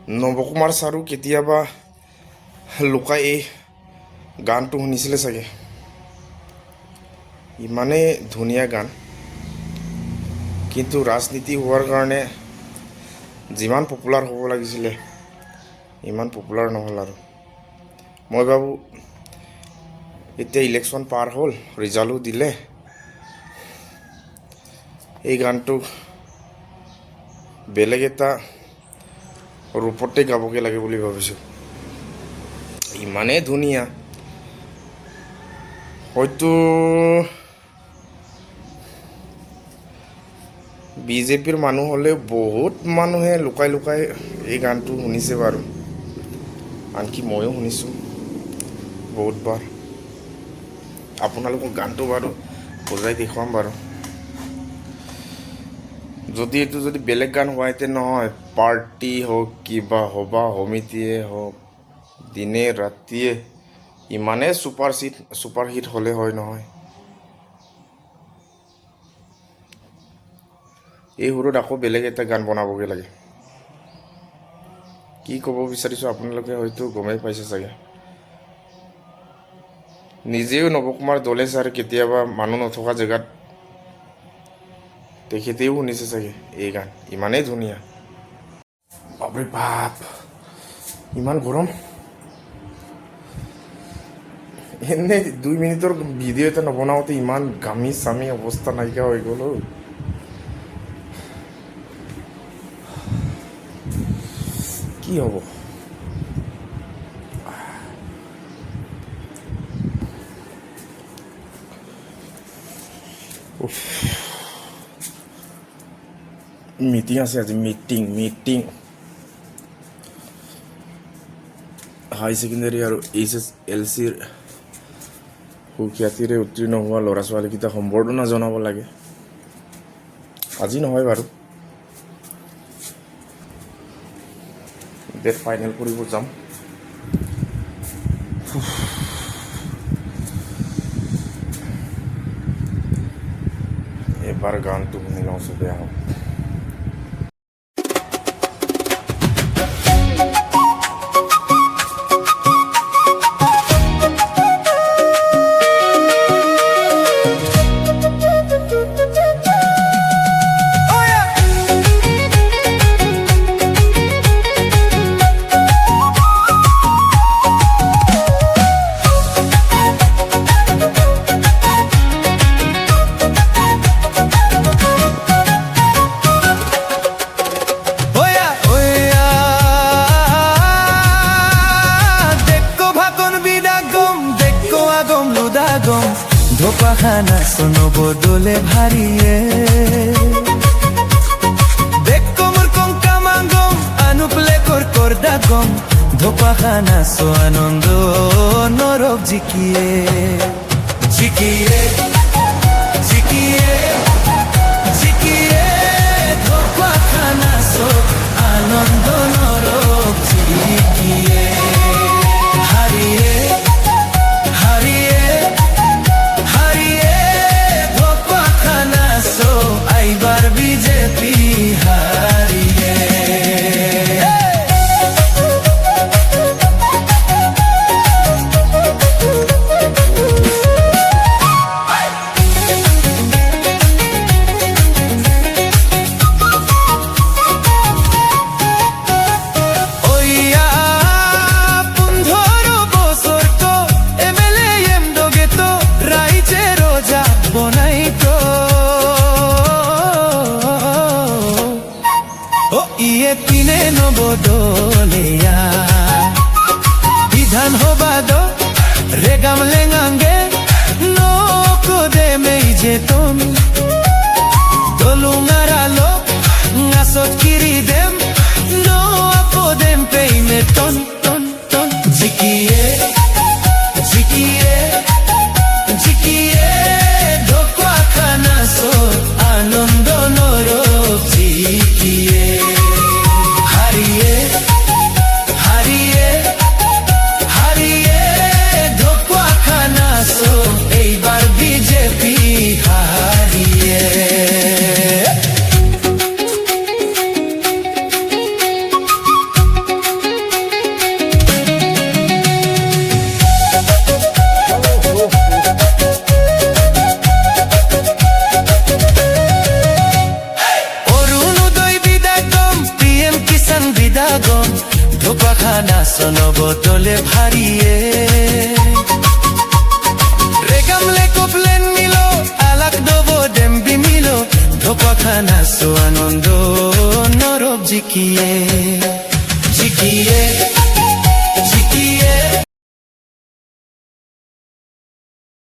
নৱকুমাৰ ছাৰো কেতিয়াবা লুকাই এই গানটো শুনিছিলে চাগে। ইমানেই ধুনীয়া গান, কিন্তু ৰাজনীতি হোৱাৰ কাৰণে যিমান পপুলাৰ হ'ব লাগিছিলে ইমান পপুলাৰ নহ'ল। আৰু মই ভাবোঁ এতিয়া ইলেকশ্যন পাৰ হ'ল, ৰিজাল্টো দিলে, এই গানটো বেলেগ এটা ৰূপতে গাবগে লাগে বুলি ভাবিছোঁ। ইমানেই ধুনীয়া, হয়তো বিজেপিৰ মানুহ হ'লে বহুত মানুহে লুকাই লুকাই এই গানটো শুনিছে বাৰু, আনকি ময়ো শুনিছোঁ বহুতবাৰ। আপোনালোকক গানটো বাৰু বজাই দেখুৱাম বাৰু। যদি এইটো যদি বেলেগ গান হোৱাহেঁতেন নহয়, পাৰ্টি হওক, কিবা সভা সমিতিয়ে হওক, দিনে ৰাতিয়ে ইমানেই ছুপাৰ হিট হ'লে হয় নহয়। এই সুৰত আকৌ বেলেগ এটা গান বনাবগৈ লাগে। কি ক'ব বিচাৰিছোঁ আপোনালোকে হয়তো গমেই পাইছে চাগে। নিজেও নৱকুমাৰ দলে ছাৰ কেতিয়াবা মানুহ নথকা জেগাত তেখেতেও শুনিছে চাগে এই গান। ইমানেই ধুনীয়া, বাপৰে বাপ, ইমান গৰম। এনে 2 মিনিটৰ ভিডিঅ' এটা নবনাওঁতে ইমান ঘামি চামি অৱস্থা নাইকিয়া হৈ গ'ল। কি হ'ব? মিটিং আছে আজি, মিটিং হাই ছেকেণ্ডেৰী আৰু HSLCৰ সুখ্যাতিৰে উত্তীৰ্ণ হোৱা ল'ৰা ছোৱালীকেইটাক সম্বৰ্ধনা জনাব লাগে। আজি নহয় বাৰু, ডেট ফাইনেল কৰিব যাম। এবাৰ গানটো শুনি লওঁ চবে আহক। ধোপাখানা শোনো বদলে ভারিয়ে দেখো মোর কঙ্কা মাঙ্গম আনুপ্লে কর দাগম ধোপাখানা সো আনন্দ নরক জিকিয়ে জিকিয়ে জিকিয়ে জিকিয়ে ধোপাখানা সো আনন্দ নরক জিকিয়ে হারিয়ে এইবার বিজেপি হারিয়ে ওইয়া 15 বছর তো এমএলএ এম দগে তো রাইজে রোজা বনাই তো ইয়ে পিনে নবদলেয়া বিধান হবাদ রেগাম লেঙাঙ্গে লোক দে মেই যেতন দলুঙারালো নাসত কিরি দেম নো আপদেম পেইনে টন টন টন জিকিয়ে জিকিয়ে জিকিয়ে ধোকা খানা সো আনন্দ নরক জিকিয়ে এইবার বিজেপি হারিয়ে আসন বদলে ভারিয়ে রেগামলে কপলেন মিল আলাক দব ডেম্বি মিল ধোপাখানা সো আনন্দ নরব জিকিয়ে